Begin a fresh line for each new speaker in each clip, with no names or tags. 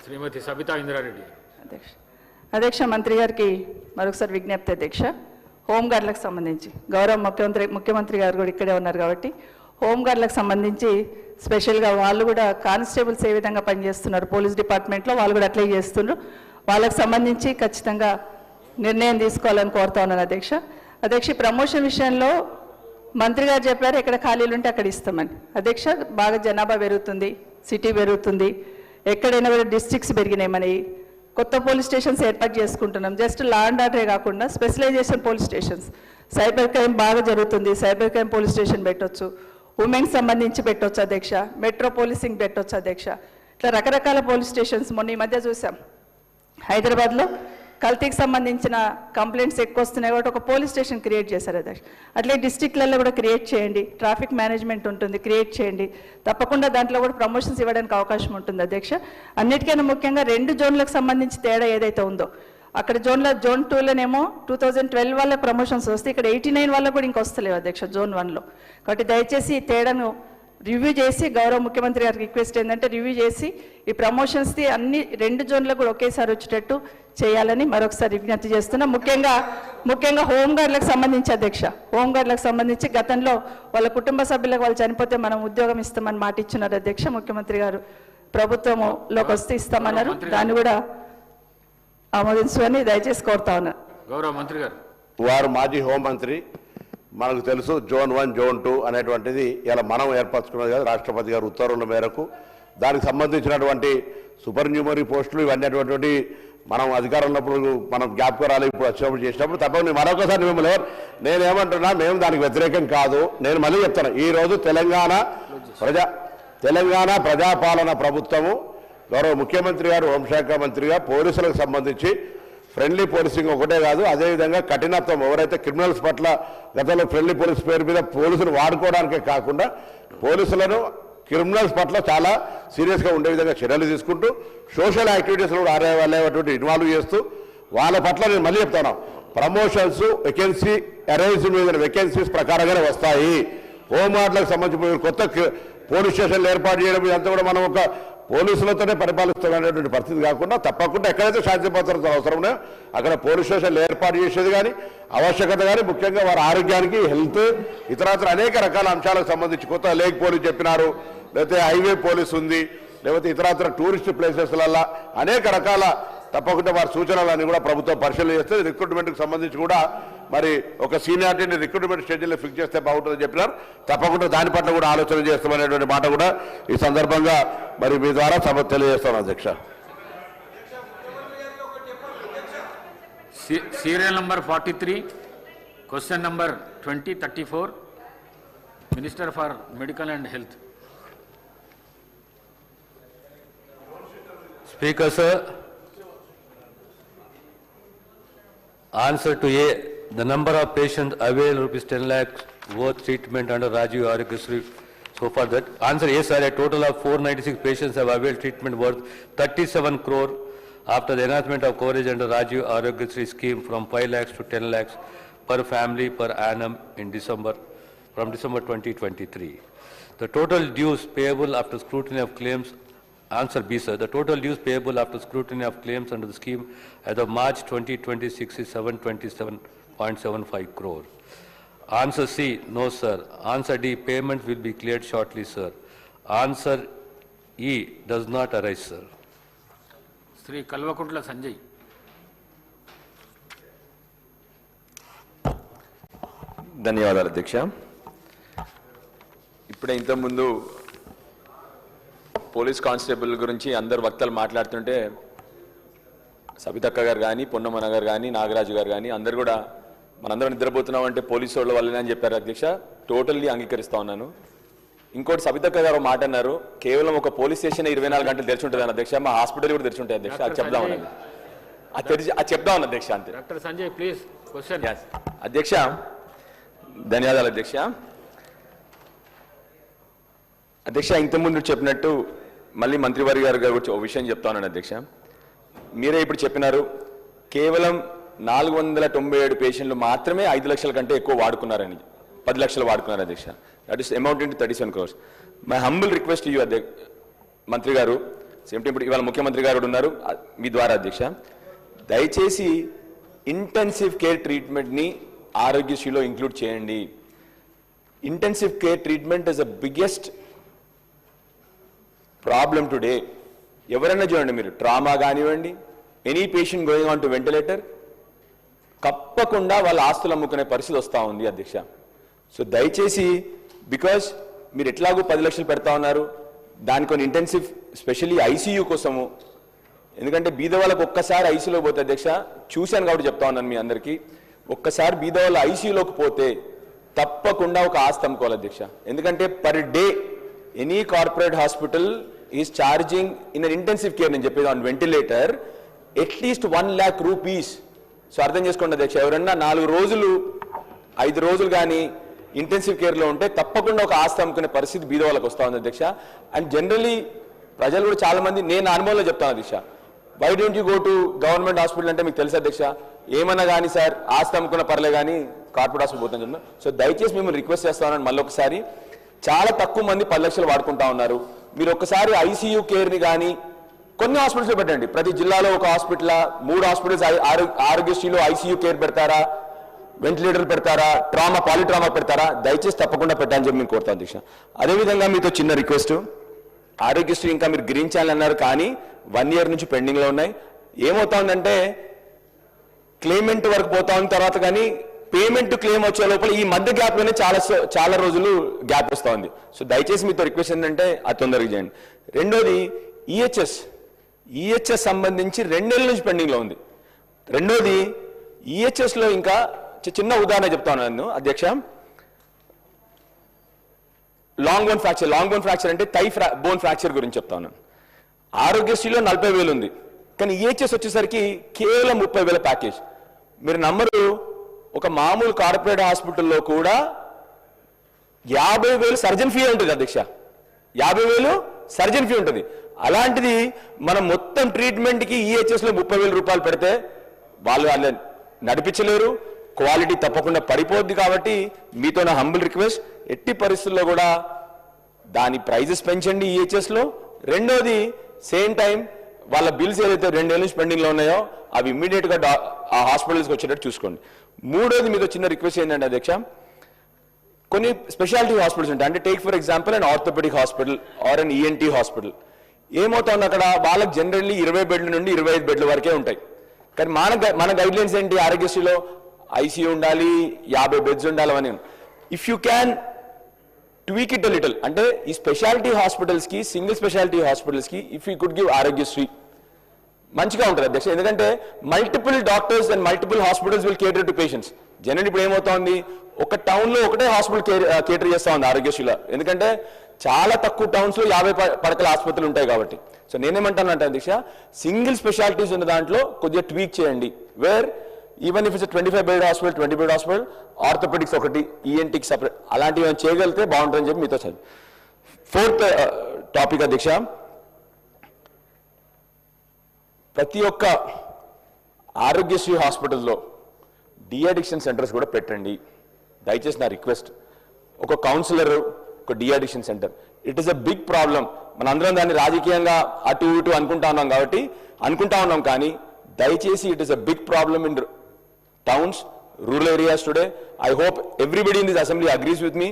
శ్రీమతి సబితా ఇంద్రారెడ్డి.
అధ్యక్ష మంత్రి గారికి మరొకసారి విజ్ఞప్తి అధ్యక్ష, హోంగార్డులకు సంబంధించి గౌరవ ముఖ్యమంత్రి గారు కూడా ఇక్కడే ఉన్నారు కాబట్టి హోంగార్డులకు సంబంధించి స్పెషల్గా వాళ్ళు కూడా కానిస్టేబుల్స్ ఏ విధంగా పనిచేస్తున్నారు పోలీస్ డిపార్ట్మెంట్లో వాళ్ళు కూడా అట్లే చేస్తున్నారు. వాళ్ళకి సంబంధించి ఖచ్చితంగా నిర్ణయం తీసుకోవాలని కోరుతా ఉన్నాను అధ్యక్ష. అధ్యక్ష ప్రమోషన్ విషయంలో మంత్రి గారు చెప్పారు ఎక్కడ ఖాళీలు ఉంటే అక్కడ ఇస్తామని. అధ్యక్ష బాగా జనాభా పెరుగుతుంది, సిటీ పెరుగుతుంది, ఎక్కడైనా కూడా డిస్ట్రిక్ట్స్ పెరిగినాయి, మనకి కొత్త పోలీస్ స్టేషన్స్ ఏర్పాటు చేసుకుంటున్నాం. జస్ట్ లా అండ్ ఆర్డరే కాకుండా specialization police stations, cyber crime బాగా జరుగుతుంది, సైబర్ క్రైమ్ పోలీస్ స్టేషన్ పెట్టవచ్చు, ఉమెన్కి సంబంధించి పెట్టవచ్చు అధ్యక్ష, మెట్రో పోలీసింగ్ పెట్టవచ్చు అధ్యక్ష. ఇట్లా రకరకాల పోలీస్ స్టేషన్స్ మొన్న ఈ మధ్య చూసాం. హైదరాబాద్లో కల్తీకి సంబంధించిన కంప్లైంట్స్ ఎక్కువ వస్తున్నాయి కాబట్టి ఒక పోలీస్ స్టేషన్ క్రియేట్ చేశారు అధ్యక్ష. అట్లే డిస్ట్రిక్ట్లలో కూడా క్రియేట్ చేయండి, ట్రాఫిక్ మేనేజ్మెంట్ ఉంటుంది, క్రియేట్ చేయండి. తప్పకుండా దాంట్లో కూడా ప్రమోషన్స్ ఇవ్వడానికి అవకాశం ఉంటుంది అధ్యక్ష. అన్నిటికైనా ముఖ్యంగా 2 జోన్లకు సంబంధించి తేడా ఏదైతే ఉందో, అక్కడ జోన్ 2లోనేమో 2012 వాళ్ళ ప్రమోషన్స్ వస్తే ఇక్కడ 89 వాళ్ళకు కూడా ఇంకొస్తలేవు అధ్యక్ష జోన్ 1లో. కాబట్టి దయచేసి ఈ తేడాను రివ్యూ చేసి, గౌరవ ముఖ్యమంత్రి గారికి రిక్వెస్ట్ ఏంటంటే రివ్యూ చేసి ఈ ప్రమోషన్స్ది అన్ని 2 జోన్లకు కూడా ఒకేసారి వచ్చేటట్టు చేయాలని మరొకసారి విజ్ఞప్తి చేస్తున్నా. ముఖ్యంగా హోంగార్డులకు సంబంధించి అధ్యక్ష, హోంగార్డులకు సంబంధించి గతంలో వాళ్ళ కుటుంబ సభ్యులకు వాళ్ళు చనిపోతే మనం ఉద్యోగం ఇస్తామని మాట ఇచ్చినారు అధ్యక్ష. ముఖ్యమంత్రి గారు ప్రభుత్వంలోకి వస్తే ఇస్తామన్నారు, దాన్ని కూడా ఆమోదించుకొని దయచేసి కోరుతా ఉన్నారు.
గౌరవ మంత్రి గారు
వారు మాజీ హోంమంత్రి, మనకు తెలుసు జోన్ 1 జోన్ 2 అనేటువంటిది ఇలా మనం ఏర్పరచుకున్నది కాదు, రాష్ట్రపతి గారు ఉత్తర్వుల మేరకు దానికి సంబంధించినటువంటి సూపర్ న్యూమరీ పోస్టులు ఇవన్నీ అటువంటి మనం అధికారం ఉన్నప్పుడు మనం జ్ఞాపకాలు ఇప్పుడు వచ్చినప్పుడు చేసినప్పుడు తప్పకుండా మరొకసారి మిమ్మల్ని నేనేమంటున్నా, మేము దానికి వ్యతిరేకం కాదు. నేను మళ్ళీ చెప్తాను, ఈరోజు తెలంగాణ ప్రజాపాలన ప్రభుత్వము గౌరవ ముఖ్యమంత్రి గారు, హోంశాఖ మంత్రిగా పోలీసులకు సంబంధించి ఫ్రెండ్లీ పోలీసింగ్ ఒకటే కాదు, అదేవిధంగా కఠినత్వం, ఎవరైతే క్రిమినల్స్ పట్ల గతంలో ఫ్రెండ్లీ పోలీస్ పేరు మీద పోలీసులు వాడుకోవడానికే కాకుండా పోలీసులను క్రిమినల్స్ పట్ల చాలా సీరియస్గా ఉండే విధంగా చర్యలు తీసుకుంటూ సోషల్ యాక్టివిటీస్లో కూడా వాళ్ళేటువంటి ఇన్వాల్వ్ చేస్తూ వాళ్ళ పట్ల నేను మళ్ళీ చెప్తాను, ప్రమోషన్స్ వేకెన్సీ అరైజ్ మీద వేకెన్సీస్ ప్రకారంగానే వస్తాయి. హోంగార్డులకు సంబంధించి కొత్త పోలీస్ స్టేషన్లు ఏర్పాటు చేయడం ఇదంతా కూడా మనం ఒక పోలీసులతోనే పరిపాలిస్తున్నటువంటి పరిస్థితి కాకుండా తప్పకుండా ఎక్కడైతే శాంతి భద్రత అవసరమో అక్కడ పోలీస్ స్టేషన్లు ఏర్పాటు చేసేది కానీ ఆవశ్యకత కానీ, ముఖ్యంగా వారి ఆరోగ్యానికి, హెల్త్, ఇతరాతర అనేక రకాల అంశాలకు సంబంధించి కొత్త లేక్ పోలీస్ చెప్పినారు, లేకపోతే హైవే పోలీస్ ఉంది, లేకపోతే ఇతరాతర టూరిస్ట్ ప్లేసెస్లల్లో అనేక రకాల తప్పకుండా వారి సూచనలన్నీ కూడా ప్రభుత్వం పరిశీలన చేస్తే రిక్రూట్మెంట్కి సంబంధించి కూడా మరి ఒక సీనియారిటీని రిక్రూట్మెంట్ స్టేజ్లో ఫిక్స్ చేస్తే బాగుంటుందని చెప్పినారు. తప్పకుండా దాని పట్ల కూడా ఆలోచన చేస్తామనేటువంటి మాట కూడా ఈ సందర్భంగా మరి మీ ద్వారా సభ తెలియజేస్తాను అధ్యక్ష.
Serial number 43, question number 2034, minister for medical and health.
Speaker sir, answer to A, the number of patients availed ₹10 lakhs worth treatment under Rajiv Arogyasri. So far that answer yes sir, a total of 496 patients have availed treatment worth 37 crore after the enhancement of coverage under Rajiv Arogyasri scheme from 5 lakhs to 10 lakhs per family per annum in December 2023. The total dues payable after scrutiny of claims. Answer B sir, the total dues payable after scrutiny of claims under the scheme as of March 2026 is 727.75 crore. Answer C, no sir. Answer D, payment will be cleared shortly sir. Answer E, does not arise sir.
Shri Kalvakuntla Sanjay.
ధన్యవాదాలు అధ్యక్ష. ఇప్పుడే ఇంతకుముందు police constable గురించి అందరు వక్తలు మాట్లాడుతుంటే సబితక్క గారు కానీ, పొన్నమన గారు కానీ, నాగరాజు గారు కానీ అందరు కూడా మనందరం నిద్రపోతున్నాం అంటే పోలీసు వాళ్ళ వల్లనే అని చెప్పారు అధ్యక్ష. టోటల్లీ అంగీకరిస్తా ఉన్నాను. ఇంకోటి సబితక్క గారు మాట అన్నారు, కేవలం ఒక పోలీస్ స్టేషన్ 24 గంటలు తెరిచి ఉంటుంది అని అధ్యక్ష, మా హాస్పిటల్ కూడా తెరిచి ఉంటాయి అధ్యక్ష. అది చెప్దామని అది చెప్దామని అధ్యక్ష అంతే.
Doctor Sanjay please question.
అధ్యక్ష ధన్యవాదాలు అధ్యక్ష. అధ్యక్ష ఇంతకుముందు చెప్పినట్టు మళ్ళీ మంత్రివారి గారు గురించి ఒక విషయం చెప్తాను అధ్యక్ష. మీరే ఇప్పుడు చెప్పినారు కేవలం 497 పేషెంట్లు మాత్రమే 5 లక్షల కంటే ఎక్కువ వాడుకున్నారని, 10 లక్షలు వాడుకున్నారు అధ్యక్ష. That is amount in 37 crores. My humble request you మంత్రి గారు, సేమ్ టైం ఇప్పుడు ఇవాళ ముఖ్యమంత్రి గారు కూడా ఉన్నారు మీ ద్వారా అధ్యక్ష, దయచేసి ఇంటెన్సివ్ కేర్ ట్రీట్మెంట్ని ఆరోగ్యశ్రీలో ఇంక్లూడ్ చేయండి. Intensive care treatment is the biggest problem today. ఎవరైనా చూడండి మీరు, ట్రామా కానివ్వండి, any patient going on to ventilator, తప్పకుండా వాళ్ళ ఆస్తులు అమ్ముకునే పరిస్థితి వస్తూ ఉంది అధ్యక్ష. సో దయచేసి, బికాజ్ మీరు ఎట్లాగూ 10 లక్షలు పెడతా ఉన్నారు, దాని కొన్ని ఇంటెన్సివ్ స్పెషల్లీ ఐసీయూ కోసము, ఎందుకంటే బీద వాళ్ళకు ఒక్కసారి ఐసీయూలో పోతే అధ్యక్ష, చూశాను కాబట్టి చెప్తా ఉన్నాను మీ అందరికీ, ఒక్కసారి బీద వాళ్ళ ఐసీయూలోకి పోతే తప్పకుండా ఒక ఆస్తి అమ్ముకోవాలి అధ్యక్ష. ఎందుకంటే per day any corporate hospital is charging in an intensive care, నేను చెప్పేది on ventilator, at least 1 lakh rupees. So అర్థం చేసుకోండి అధ్యక్ష, ఎవరన్నా 4 రోజులు 5 రోజులు కానీ ఇంటెన్సివ్ కేర్లో ఉంటే తప్పకుండా ఒక ఆస్తి అమ్ముకునే పరిస్థితి బీద వాళ్ళకి వస్తూ ఉంది అధ్యక్ష. అండ్ జనరలీ ప్రజలు కూడా చాలా మంది, నేను అనుభవంలో చెప్తాను అధ్యక్ష, why don't you go to government hospital అంటే మీకు తెలుసు అధ్యక్ష, ఏమన్నా కానీ సార్ ఆస్తి అమ్ముకున్న పర్లే కానీ కార్పొరేట్ హాస్పిటల్ పోతాను చెప్తాను. సో దయచేసి మేము రిక్వెస్ట్ చేస్తా ఉన్నాను, మళ్ళీ ఒకసారి చాలా తక్కువ మంది 10 లక్షలు వాడుకుంటా ఉన్నారు. మీరు ఒక్కసారి ఐసీయూ కేర్ని కానీ కొన్ని హాస్పిటల్స్లో పెట్టండి, ప్రతి జిల్లాలో ఒక హాస్పిటల్, 3 హాస్పిటల్స్ ఆరోగ్యశ్రీలో ఐసీయూ కేర్ పెడతారా, వెంటిలేటర్ పెడతారా, ట్రామా పాలిట్రామా పెడతారా, దయచేసి తప్పకుండా పెట్టాలని చెప్పి మేము కోరుతాం అధ్యక్ష. అదేవిధంగా మీతో చిన్న రిక్వెస్ట్, ఆరోగ్యశ్రీ ఇంకా మీరు గ్రీన్ ఛానల్ అన్నారు కానీ 1 year నుంచి పెండింగ్లో ఉన్నాయి. ఏమవుతా ఉందంటే క్లెయిమెంట్ వరకు పోతా ఉన్న తర్వాత కానీ పేమెంట్ క్లెయిమ్ వచ్చే లోపల ఈ మధ్య గ్యాప్లోనే చాలా రోజులు గ్యాప్ వస్తూ ఉంది. సో దయచేసి మీతో రిక్వెస్ట్ ఏంటంటే అది తొందరగా చేయండి. రెండోది ఈహెచ్ఎస్ సంబంధించి 2 నెలల నుంచి పెండింగ్లో ఉంది. రెండోది ఈహెచ్ఎస్లో ఇంకా చిన్న ఉదాహరణ చెప్తాను నేను అధ్యక్ష, లాంగ్ బోన్ ఫ్రాక్చర్ అంటే థై బోన్ ఫ్రాక్చర్ గురించి చెప్తాను. ఆరోగ్యశ్రీలో 40,000 ఉంది, కానీ ఈహెచ్ఎస్ వచ్చేసరికి కేవలం 30,000 ప్యాకేజ్. మీరు నమ్మరు, ఒక మామూలు కార్పొరేట్ హాస్పిటల్లో కూడా 50,000 సర్జన్ ఫీ ఉంటుంది అధ్యక్ష, 50,000 సర్జన్ ఫీ ఉంటుంది. అలాంటిది మనం మొత్తం ట్రీట్మెంట్కి ఈహెచ్ఎస్లో 30,000 రూపాయలు పెడితే వాళ్ళు నడిపించలేరు, క్వాలిటీ తప్పకుండా పడిపోద్ది. కాబట్టి మీతో నా హంబుల్ రిక్వెస్ట్, ఎట్టి పరిస్థితుల్లో కూడా దాని ప్రైజెస్ పెంచండి ఈహెచ్ఎస్లో. రెండోది సేమ్ టైం వాళ్ళ బిల్స్ ఏదైతే 2 ఏళ్ళ నుంచి పెండింగ్లో ఉన్నాయో అవి ఇమ్మీడియట్గా ఆ హాస్పిటల్స్కి వచ్చేటట్టు చూసుకోండి. మూడోది మీతో చిన్న రిక్వెస్ట్ ఏంటంటే అధ్యక్ష, కొన్ని స్పెషాలిటీ హాస్పిటల్స్ ఉంటాయి, అంటే take for example and orthopaedic hospital or an ENT hospital. ఏమవుతుంది అక్కడ వాళ్ళకి జనరల్లీ 20 బెడ్ల నుండి 25 బెడ్ల వరకే ఉంటాయి. కానీ మన గైడ్ లైన్స్ ఏంటి, ఆరోగ్యశ్రీలో ఐసీయూ ఉండాలి, 50 బెడ్స్ ఉండాలి అని. If you can tweak it little, అంటే ఈ స్పెషాలిటీ హాస్పిటల్స్కి, సింగిల్ స్పెషాలిటీ హాస్పిటల్స్కి if you could give Aarogyasri మంచిగా ఉంటుంది అధ్యక్ష. ఎందుకంటే multiple doctors and multiple hospitals will cater to patients. General ఇప్పుడు ఏమవుతోంది, ఒక టౌన్లో ఒకటే హాస్పిటల్ కేటర్ చేస్తూ ఉంది ఆరోగ్యశ్రీలో, ఎందుకంటే చాలా తక్కువ టౌన్స్లో 50 పడకల ఆసుపత్రులు ఉంటాయి కాబట్టి. సో నేనేమంటానంటే అధ్యక్ష, సింగిల్ స్పెషాలిటీస్ ఉన్న దాంట్లో కొద్దిగా ట్వీక్ చేయండి, where even if it's 25 bed hospital, 20 bed hospital, orthopaedics ఒకటి, ఈఎన్టీకి సపరేట్, అలాంటివి ఏమైనా చేయగలిగితే బాగుంటుందని చెప్పి మీతో చదివి. 4th టాపిక్ అధ్యక్ష, ప్రతి ఒక్క ఆరోగ్యశ్రీ హాస్పిటల్లో డిఅడిక్షన్ సెంటర్స్ కూడా పెట్టండి దయచేసి, నా రిక్వెస్ట్. ఒక కౌన్సిలర్, ఒక deaddiction centre, it is a big problem. మనందరం దాన్ని రాజకీయంగా అటు ఇటు అనుకుంటా ఉన్నాం కానీ దయచేసి it is a big problem in towns, rural areas today. I hope everybody in this assembly agrees with me.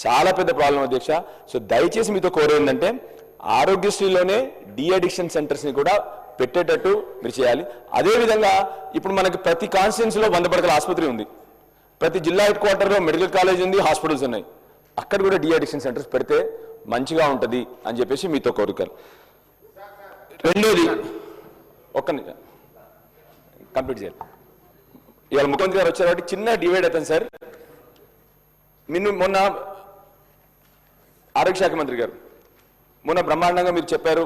చాలా పెద్ద ప్రాబ్లం అధ్యక్ష. సో దయచేసి మీతో కోరేది ఏంటంటే ఆరోగ్యశ్రీలోనే డిఅడిక్షన్ సెంటర్స్ని కూడా పెట్టేటట్టు మీరు చేయాలి. అదేవిధంగా ఇప్పుడు మనకి ప్రతి కాన్స్టిట్యున్సీలో 100 పడకల ఆసుపత్రి ఉంది, ప్రతి జిల్లా హెడ్ క్వార్టర్లో మెడికల్ కాలేజ్ ఉంది, హాస్పిటల్స్ ఉన్నాయి, అక్కడ కూడా డిఅడిక్షన్ సెంటర్స్ పెడితే మంచిగా ఉంటుంది అని చెప్పేసి మీతో కోరికలు. రెండోది, ఒక్క నిమిషం కంప్లీట్ చేయాలి. ఇవాళ ముఖ్యమంత్రి గారు వచ్చారు కాబట్టి చిన్న డివైడ్ అవుతాను సార్. మొన్న ఆరోగ్య శాఖ మంత్రి గారు మొన్న బ్రహ్మాండంగా మీరు చెప్పారు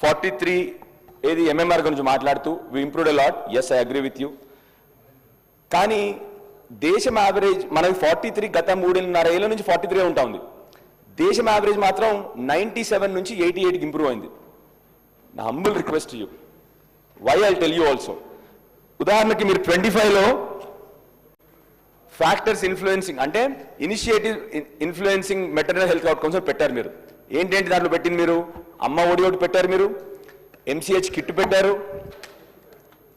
43 ఏది ఎంఎంఆర్ గురించి మాట్లాడుతూ we improved a lot. Yes, I agree with you. కానీ దేశం యావరేజ్ మనకి 43, గత 3.5 ఏళ్ళ నుంచి 43 ఉంటా ఉంది. దేశం యావరేజ్ మాత్రం 97 నుంచి 88కి ఇంప్రూవ్ అయింది. నా humble request you, why I tell you also. ఉదాహరణకి మీరు 25లో ఫ్యాక్టర్స్ ఇన్ఫ్లుయెన్సింగ్, అంటే initiative influencing maternal health outcomes పెట్టారు మీరు. ఏంటంటే దాంట్లో పెట్టింది మీరు అమ్మ ఒడి ఒకటి పెట్టారు, మీరు ఎంసీహెచ్ కిట్ పెట్టారు,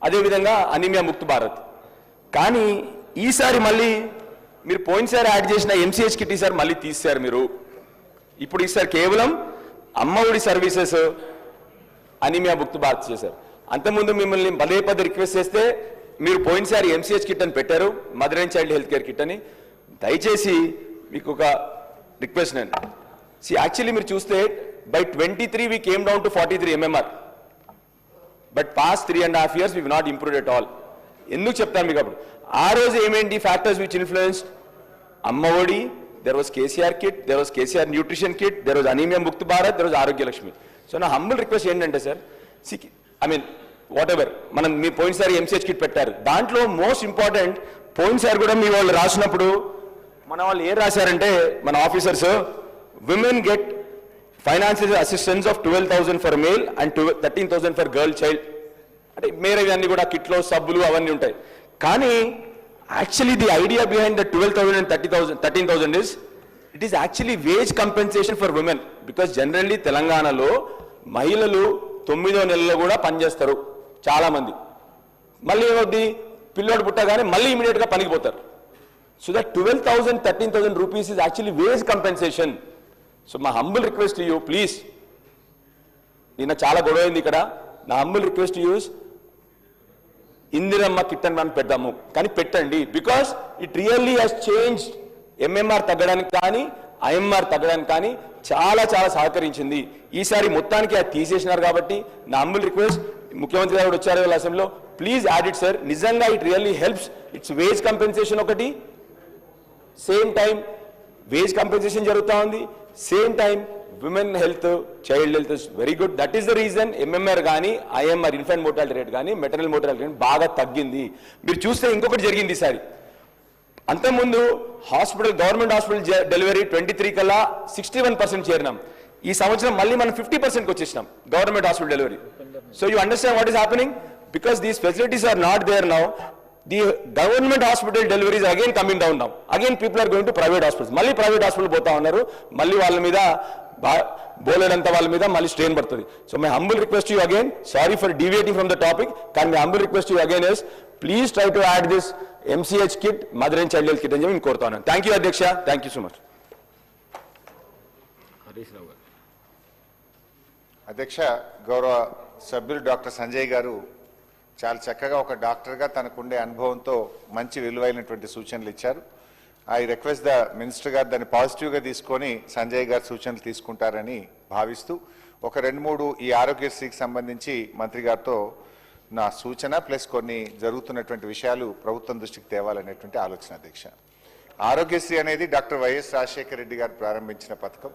అదేవిధంగా అనీమియా ముక్త్ భారత్. కానీ ఈసారి మళ్ళీ మీరు పోయినసారి యాడ్ చేసిన ఎంసీహెచ్ కిట్ ఈసారి మళ్ళీ తీశారు మీరు. ఇప్పుడు ఈసారి కేవలం అమ్మఒడి సర్వీసెస్ అనీమియా ముక్త్ భారత్ చేశారు. అంతకుముందు మిమ్మల్ని పదే పదే రిక్వెస్ట్ చేస్తే మీరు పోయినసారి ఎంసీహెచ్ కిట్ అని పెట్టారు, mother and child health care kit అని. దయచేసి మీకు ఒక రిక్వెస్ట్ నేను యాక్చువల్లీ మీరు చూస్తే by 23 we came down to 43 MMR. But past 3.5 years we have not improved at all. ఎందుకు చెప్తాను మీకు? అప్పుడు ఆ రోజు ఏమేంటి factors which influenced Ammavodi, there was KCR kit, there was KCR nutrition kit, there was anaemia Mukt Bharat, there was Arogya Lakshmi. So నా humble request ఏంటంటే sir, I mean whatever మనం మీ పోయినసారి ఎంసీహెచ్ కిట్ పెట్టారు, దాంట్లో మోస్ట్ ఇంపార్టెంట్ పోయినసారి కూడా మీ వాళ్ళు రాసినప్పుడు మన వాళ్ళు ఏం రాశారంటే మన officers women get financial assistance of 12,000 for male and 13,000 for girl child. అంటే మేరే అన్ని కూడా కిట్లో సబ్బులు అవన్నీ ఉంటాయి. కానీ actually the idea behind the 12,000 and 13,000 is it is actually wage compensation for women. Because generally తెలంగాణలో మహిళలు 9వ నెలలో కూడా పనిచేస్తారు చాలా మంది. మళ్ళీ ఏమవుద్ది, పిల్లోడు పుట్టగానే మళ్ళీ ఇమీడియట్ గా పనికి పోతారు. So that 12,000, 13,000 rupees is actually wage compensation. So మా హంబుల్ రిక్వెస్ట్ యూ ప్లీజ్, నిన్న చాలా గొడవ అయింది ఇక్కడ, నా humble request use Indiramma kit అని మనం పెడదాము, కానీ పెట్టండి. Because it really has change. MMR తగ్గడానికి కానీ ఐఎంఆర్ తగ్గడానికి కానీ చాలా చాలా సహకరించింది. ఈసారి మొత్తానికి అది తీసేసినారు కాబట్టి నా హంబుల్ రిక్వెస్ట్, ముఖ్యమంత్రి గారు వచ్చారు వాళ్ళ అసెంబ్లీలో, ప్లీజ్ యాడ్ ఇట్ సార్. నిజంగా it really helps. It's wage compensation ఒకటి, సేమ్ టైం వేజ్ కంపెన్సేషన్ జరుగుతూ ఉంది, same time women health, child health is very good. That is the reason MMR కానీ ఐఎంఆర్ ఇన్ఫెంట్ మోర్టాలిటీ రేట్ కానీ maternal mortality rate బాగా తగ్గింది. మీరు చూస్తే ఇంకొకటి జరిగింది ఈసారి. అంతకుముందు హాస్పిటల్, గవర్నమెంట్ హాస్పిటల్ డెలివరీ 23 కల్లా 61% చేరినాం. ఈ సంవత్సరం మళ్ళీ మనం 50%కి వచ్చేసినాం government hospital delivery. So you understand what is happening? Because these facilities are not there now. The government hospital deliveries are again coming down now. Again people are going to private hospitals. మళ్ళీ private hospital పోతా ఉన్నారు. మళ్ళీ వాళ్ళ మీద బోలేనంత వాళ్ళ మీద మళ్ళీ strain పడుతుంది. So my humble request you again, sorry for deviating from the topic, కానీ my humble request you again is please try to add this MCH kit, mother and child health kit అని చెప్పి నేను కోరుతా ఉన్నాను. Thank you అధ్యక్ష, thank you so much.
Harish Rao garu.
అధ్యక్ష, గౌరవ సభ్యులు డాక్టర్ సంజయ్ గారు చాలా చక్కగా ఒక డాక్టర్గా తనకుండే అనుభవంతో మంచి విలువైనటువంటి సూచనలు ఇచ్చారు. ఐ రిక్వెస్ట్ ద మినిస్టర్ గారు దాన్ని పాజిటివ్గా తీసుకొని సంజయ్ గారు సూచనలు తీసుకుంటారని భావిస్తూ ఒక 2-3 ఈ ఆరోగ్యశ్రీకి సంబంధించి మంత్రి గారితో నా సూచన ప్లస్ కొన్ని జరుగుతున్నటువంటి విషయాలు ప్రభుత్వం దృష్టికి తేవాలనేటువంటి ఆలోచన. అధ్యక్ష, ఆరోగ్యశ్రీ అనేది డాక్టర్ వైఎస్ రాజశేఖర రెడ్డి గారు ప్రారంభించిన పథకం.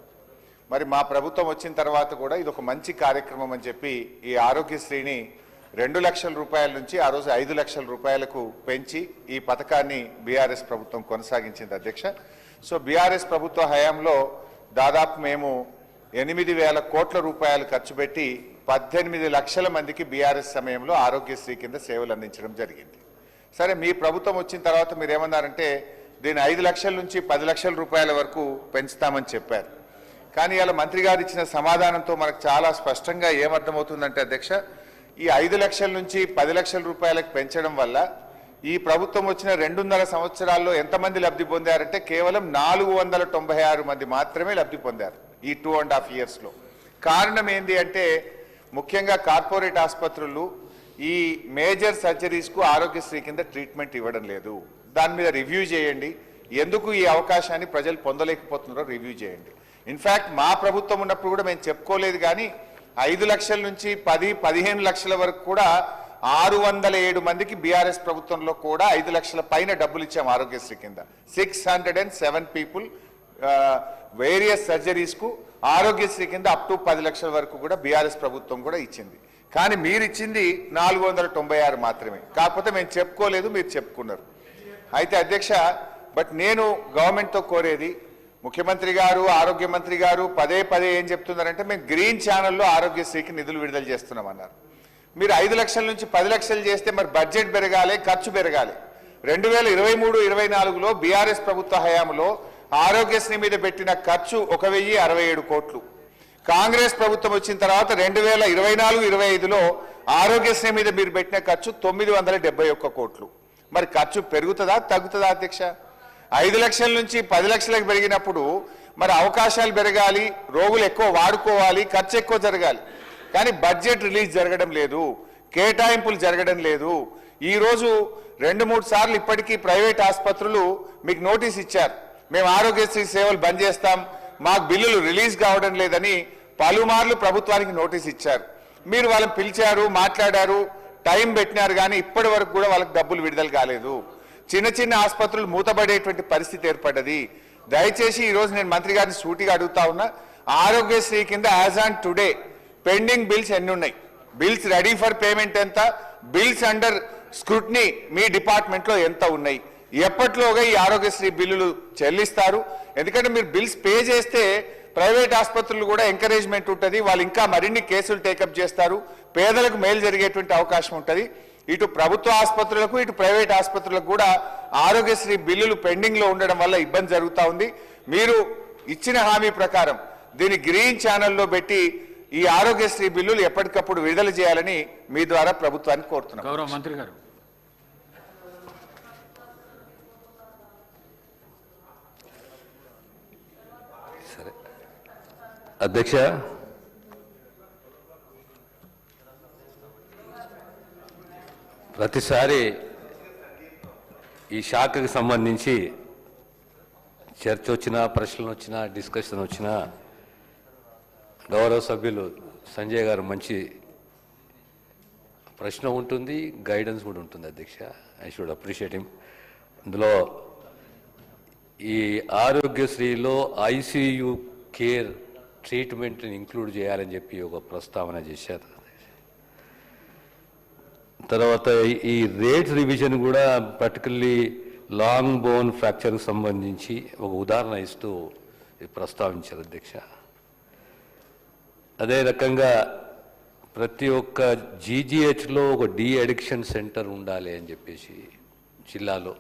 మరి మా ప్రభుత్వం వచ్చిన తర్వాత కూడా ఇది ఒక మంచి కార్యక్రమం అని చెప్పి ఈ ఆరోగ్యశ్రీని 2 లక్షల రూపాయల నుంచి ఆ రోజు 5 లక్షల రూపాయలకు పెంచి ఈ పథకాన్ని బీఆర్ఎస్ ప్రభుత్వం కొనసాగించింది. అధ్యక్ష, సో బీఆర్ఎస్ ప్రభుత్వ హయాంలో దాదాపు మేము 8,000 కోట్ల రూపాయలు ఖర్చు పెట్టి 18 లక్షల మందికి బీఆర్ఎస్ సమయంలో ఆరోగ్యశ్రీ కింద సేవలు అందించడం జరిగింది. సరే, మీ ప్రభుత్వం వచ్చిన తర్వాత మీరు ఏమన్నారంటే దీన్ని 5 లక్షల నుంచి 10 లక్షల రూపాయల వరకు పెంచుతామని చెప్పారు. కానీ ఇలా మంత్రి గారు ఇచ్చిన సమాధానంతో మనకు చాలా స్పష్టంగా ఏమర్థమవుతుందంటే అధ్యక్ష, ఈ 5 లక్షల నుంచి 10 లక్షల రూపాయలకు పెంచడం వల్ల ఈ ప్రభుత్వం వచ్చిన 2.5 సంవత్సరాల్లో ఎంతమంది లబ్ధి పొందారంటే కేవలం 496 మంది మాత్రమే లబ్ధి పొందారు ఈ 2.5 yearsలో. కారణం ఏంటి అంటే ముఖ్యంగా కార్పొరేట్ ఆసుపత్రులు ఈ మేజర్ సర్జరీస్కు ఆరోగ్యశ్రీ కింద ట్రీట్మెంట్ ఇవ్వడం లేదు. దాని మీద రివ్యూ చేయండి, ఎందుకు ఈ అవకాశాన్ని ప్రజలు పొందలేకపోతున్నారో రివ్యూ చేయండి. ఇన్ఫ్యాక్ట్ మా ప్రభుత్వం ఉన్నప్పుడు కూడా మేము చెప్పుకోలేదు, కానీ 5 లక్షల నుంచి 10-15 లక్షల వరకు కూడా 607 మందికి బీఆర్ఎస్ ప్రభుత్వంలో కూడా 5 లక్షల పైన డబ్బులు ఇచ్చాం ఆరోగ్యశ్రీ కింద. 607 పీపుల్ వేరియస్ సర్జరీస్కు ఆరోగ్యశ్రీ కింద అప్ టు 10 లక్షల వరకు కూడా బీఆర్ఎస్ ప్రభుత్వం కూడా ఇచ్చింది. కానీ మీరు ఇచ్చింది 496 మాత్రమే. కాకపోతే మేము చెప్పుకోలేదు, మీరు చెప్పుకున్నారు. అయితే అధ్యక్ష, బట్ నేను గవర్నమెంట్తో కోరేది, ముఖ్యమంత్రి గారు, ఆరోగ్య మంత్రి గారు పదే పదే ఏం చెప్తున్నారంటే మేము గ్రీన్ ఛానల్లో ఆరోగ్యశ్రీకి నిధులు విడుదల చేస్తున్నామన్నారు. మీరు 5 లక్షల నుంచి 10 లక్షలు చేస్తే మరి బడ్జెట్ పెరగాలి, ఖర్చు పెరగాలి. 2023-24లో బీఆర్ఎస్ ప్రభుత్వ హయాంలో ఆరోగ్యశ్రీ మీద పెట్టిన ఖర్చు 1,067 కోట్లు. కాంగ్రెస్ ప్రభుత్వం వచ్చిన తర్వాత 2024-25లో ఆరోగ్యశ్రీ మీద మీరు పెట్టిన ఖర్చు 971 కోట్లు. మరి ఖర్చు పెరుగుతుందా తగ్గుతుందా అధ్యక్ష? 5 లక్షల నుంచి 10 లక్షలకు పెరిగినప్పుడు మరి అవకాశాలు పెరగాలి, రోగులు ఎక్కువ వాడుకోవాలి, ఖర్చు ఎక్కువ జరగాలి. కానీ బడ్జెట్ రిలీజ్ జరగడం లేదు, కేటాయింపులు జరగడం లేదు. ఈ రోజు 2-3 సార్లు ఇప్పటికీ ప్రైవేట్ ఆసుపత్రులు మీకు నోటీస్ ఇచ్చారు, మేము ఆరోగ్యశ్రీ సేవలు బంద్ చేస్తాం, మాకు బిల్లులు రిలీజ్ కావడం లేదని పలుమార్లు ప్రభుత్వానికి నోటీస్ ఇచ్చారు. మీరు వాళ్ళని పిలిచారు, మాట్లాడారు, టైం పెట్టినారు, కానీ ఇప్పటి వరకు కూడా వాళ్ళకి డబ్బులు విడుదల కాలేదు. చిన్న చిన్న ఆసుపత్రులు మూతపడేటువంటి పరిస్థితి ఏర్పడ్డది. దయచేసి ఈ రోజు నేను మంత్రి గారిని సూటిగా అడుగుతా ఉన్నా, ఆరోగ్యశ్రీ కింద as on today pending bills ఎన్ని ఉన్నాయి, బిల్స్ రెడీ ఫర్ పేమెంట్ ఎంత, బిల్స్ అండర్ స్క్రూటినీ మీ డిపార్ట్మెంట్లో ఎంత ఉన్నాయి, ఎప్పట్లోగా ఈ ఆరోగ్యశ్రీ బిల్లులు చెల్లిస్తారు? ఎందుకంటే మీరు బిల్స్ పే చేస్తే ప్రైవేట్ ఆసుపత్రులు కూడా ఎంకరేజ్మెంట్ ఉంటుంది, వాళ్ళు ఇంకా మరిన్ని కేసులు టేకప్ చేస్తారు, పేదలకు మేలు జరిగేటువంటి అవకాశం ఉంటుంది. ఇటు ప్రభుత్వ ఆసుపత్రులకు ఇటు ప్రైవేట్ ఆసుపత్రులకు కూడా ఆరోగ్యశ్రీ బిల్లులు పెండింగ్ లో ఉండడం వల్ల ఇబ్బంది జరుగుతూ ఉంది. మీరు ఇచ్చిన హామీ ప్రకారం దీన్ని గ్రీన్ ఛానల్లో పెట్టి ఈ ఆరోగ్యశ్రీ బిల్లులు ఎప్పటికప్పుడు విడుదల చేయాలని మీ ద్వారా ప్రభుత్వాన్ని కోరుతున్నాం.
గౌరవ మంత్రి గారు.
సరే అధ్యక్ష, ప్రతిసారి ఈ శాఖకు సంబంధించి చర్చ వచ్చినా, ప్రశ్నలు వచ్చినా, డిస్కషన్ వచ్చినా గౌరవ సభ్యులు సంజయ్ గారు మంచి ప్రశ్న ఉంటుంది, గైడెన్స్ కూడా ఉంటుంది అధ్యక్ష. I should appreciate him. ఇందులో ఈ ఆరోగ్యశ్రీలో ఐసీయూ కేర్ ట్రీట్మెంట్ని ఇంక్లూడ్ చేయాలని చెప్పి ఒక ప్రస్తావన చేశారు. తర్వాత ఈ రేట్ రివిజన్ కూడా పర్టికులర్లీ లాంగ్ బోన్ ఫ్రాక్చర్కి సంబంధించి ఒక ఉదాహరణ ఇస్తూ ప్రస్తావించారు అధ్యక్ష. అదే రకంగా ప్రతి ఒక్క జీజీహెచ్లో ఒక డీ అడిక్షన్ సెంటర్ ఉండాలి అని చెప్పేసి, జిల్లాలో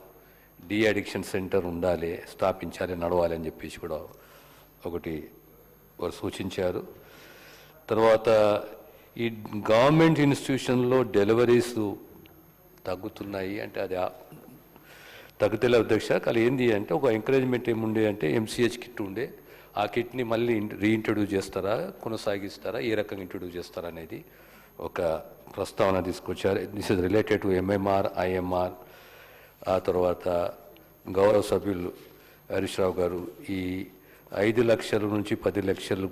డీ అడిక్షన్ సెంటర్ ఉండాలి, స్థాపించాలి, నడవాలి అని చెప్పేసి కూడా ఒకటి వారు సూచించారు. తర్వాత ఈ గవర్నమెంట్ ఇన్స్టిట్యూషన్లో డెలివరీస్ తగ్గుతున్నాయి అంటే అది తగ్గుతలే అధ్యక్ష. కానీ ఏంది అంటే ఒక ఎంకరేజ్మెంట్ ఏముండే అంటే ఎంసీహెచ్ కిట్ ఉండే, ఆ కిట్ని మళ్ళీ రీఇంట్రడ్యూస్ చేస్తారా, కొనసాగిస్తారా, ఏ రకంగా ఇంట్రడ్యూస్ చేస్తారా అనేది ఒక ప్రస్తావన తీసుకొచ్చారు. This is related to MMR, IMR. ఆ తర్వాత గౌరవ సభ్యులు హరీష్ రావు గారు ఈ 5 లక్షల నుంచి 10 లక్షలు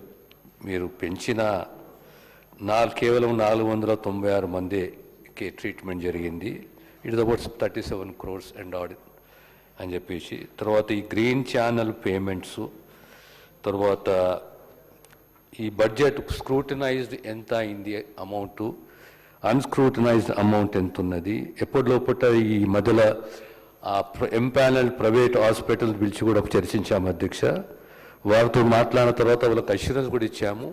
మీరు పెంచిన కేవలం 496 మందికి ట్రీట్మెంట్ జరిగింది. It is about 37 crores and odd అని చెప్పేసి. తర్వాత ఈ గ్రీన్ ఛానల్ పేమెంట్స్, తర్వాత ఈ బడ్జెట్ స్క్రూటినైజ్డ్ ఎంత అయింది అమౌంట్, అన్స్క్రూటినైజ్డ్ అమౌంట్ ఎంత ఉన్నది, ఎప్పటిలోపట ఈ మధ్యలో ఆ ఎంపానల్ ప్రైవేట్ హాస్పిటల్ పిలిచి కూడా చర్చించాము అధ్యక్ష. వారితో మాట్లాడిన తర్వాత వాళ్ళకి అష్యూరెన్స్ కూడా ఇచ్చాము.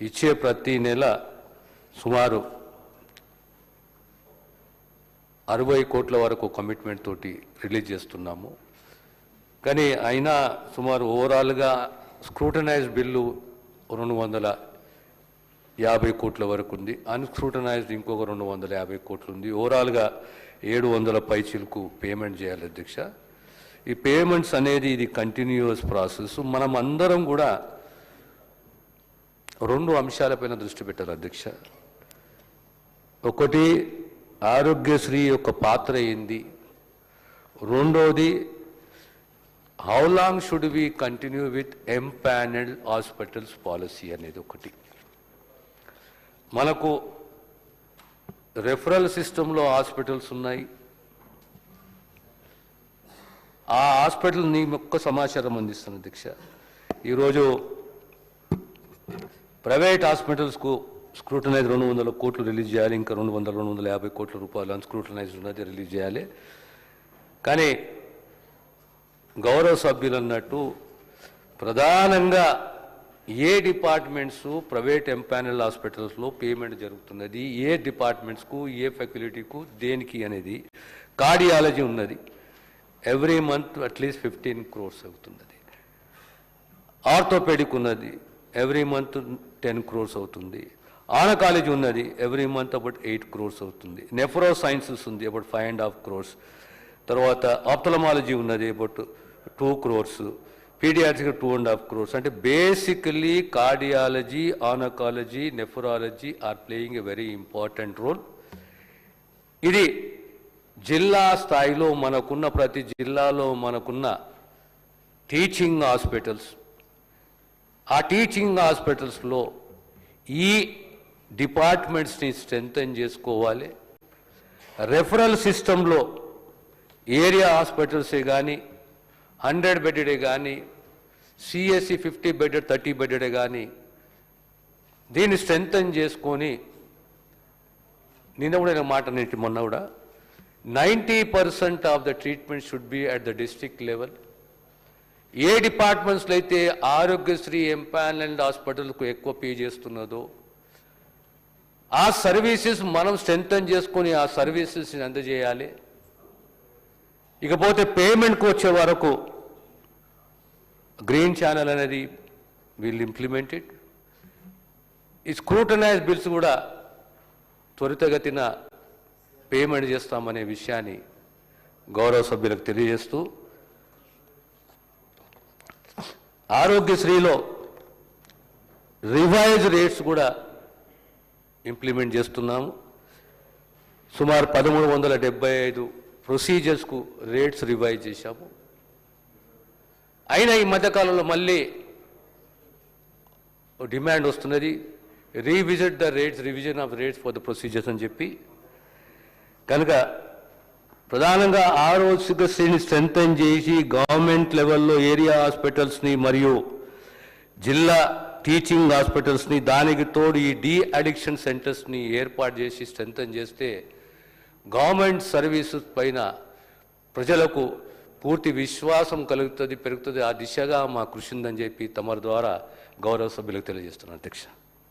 ఇచ్చే ప్రతి నెల సుమారు 60 కోట్ల వరకు కమిట్మెంట్ తోటి రిలీజ్ చేస్తున్నాము. కానీ అయినా సుమారు ఓవరాల్గా స్క్రూటనైజ్డ్ బిల్లు 250 కోట్ల వరకు ఉంది, అన్స్క్రూటనైజ్డ్ ఇంకొక 250 కోట్లు ఉంది. ఓవరాల్గా 700 పైచీలకు పేమెంట్ చేయాలి అధ్యక్ష. ఈ పేమెంట్స్ అనేది ఇది కంటిన్యూస్ ప్రాసెస్. మనం అందరం కూడా 2 అంశాలపైన దృష్టి పెట్టాలి అధ్యక్ష. ఒకటి ఆరోగ్యశ్రీ యొక్క పాత్ర ఏంది, రెండోది how long should we continue with empanelled hospitals policy అనేది ఒకటి. మనకు రెఫరల్ సిస్టంలో హాస్పిటల్స్ ఉన్నాయి, ఆ హాస్పిటల్ నీ ఒక్క సమాచారం అందిస్తుంది అధ్యక్ష. ఈరోజు ప్రైవేట్ హాస్పిటల్స్కు స్క్రూటనైజ్ 200 కోట్లు రిలీజ్ చేయాలి, ఇంకా 250 కోట్ల రూపాయలు అన్స్క్రూటనైజ్ ఉన్నది రిలీజ్ చేయాలి. కానీ గౌరవ సభ్యులు అన్నట్టు ప్రధానంగా ఏ డిపార్ట్మెంట్స్ ప్రైవేట్ ఎంపానల్ హాస్పిటల్స్లో పేమెంట్ జరుగుతున్నది, ఏ డిపార్ట్మెంట్స్కు, ఏ ఫెసిలిటీకు, దేనికి అనేది. కార్డియాలజీ ఉన్నది, ఎవ్రీ మంత్ అట్లీస్ట్ 15 crores అవుతున్నది. ఆర్థోపెడిక్ ఉన్నది, ఎవ్రీ మంత్ 10 crores అవుతుంది. ఆనకాలజీ ఉన్నది ఎవ్రీ మంత్ అబౌట్ 8 crores అవుతుంది. నెఫ్రో సైన్సెస్ ఉంది అబౌట్ 5.5 crores. తర్వాత ఆప్థలమాలజీ ఉన్నది అబౌట్ 2 crores. Paediatric 2.5 crores. అంటే basically cardiology, oncology, nephrology are playing a very important role. ఇది జిల్లా స్థాయిలో మనకున్న ప్రతి జిల్లాలో మనకున్న టీచింగ్ హాస్పిటల్స్, ఆ టీచింగ్ హాస్పిటల్స్లో ఈ డిపార్ట్మెంట్స్ని స్ట్రెంథెన్ చేసుకోవాలి. రెఫరల్ సిస్టంలో ఏరియా హాస్పిటల్సే కానీ 100 బెడ్డే కానీ సిఎస్సి 50 బెడెడ్ 30 బెడ్డే కానీ దీన్ని స్ట్రెంథెన్ చేసుకొని నిన్న కూడా నేను మాట నేటి మొన్న కూడా 90% of the treatment should be at the district level. ఏ డిపార్ట్మెంట్స్లో అయితే ఆరోగ్యశ్రీ ఎంపానల్డ్ హాస్పిటల్కు ఎక్కువ పే చేస్తున్నదో ఆ సర్వీసెస్ మనం స్ట్రెంథెన్ చేసుకొని ఆ సర్వీసెస్ని అందజేయాలి. ఇకపోతే పేమెంట్కి వచ్చే వరకు గ్రీన్ ఛానల్ అనేది వీళ్ళు ఇంప్లిమెంటెడ్. ఈ స్క్రూటనైజ్ బిల్స్ కూడా త్వరితగతిన పేమెంట్ చేస్తామనే విషయాన్ని గౌరవ సభ్యులకు తెలియజేస్తూ ఆరోగ్యశ్రీలో రివైజ్ రేట్స్ కూడా ఇంప్లిమెంట్ చేస్తున్నాము. సుమారు 1375 ప్రొసీజర్స్కు రేట్స్ రివైజ్ చేశాము. అయినా ఈ మధ్యకాలంలో మళ్ళీ డిమాండ్ వస్తున్నది, revisit the rates, revision of rates for the procedures అని చెప్పి. కనుక ప్రధానంగా ఆరోగ్యశ్రీని స్ట్రెంథెన్ చేసి గవర్నమెంట్ లెవెల్లో ఏరియా హాస్పిటల్స్ని మరియు జిల్లా టీచింగ్ హాస్పిటల్స్ని దానికి తోడు ఈ డీ అడిక్షన్ సెంటర్స్ని ఏర్పాటు చేసి స్ట్రెంథెన్ చేస్తే గవర్నమెంట్ సర్వీసెస్ పైన ప్రజలకు పూర్తి విశ్వాసం కలుగుతుంది, పెరుగుతుంది. ఆ దిశగా మా కృషి ఉందని చెప్పి తమరి ద్వారా గౌరవ సభ్యులకు తెలియజేస్తున్నాను అధ్యక్ష.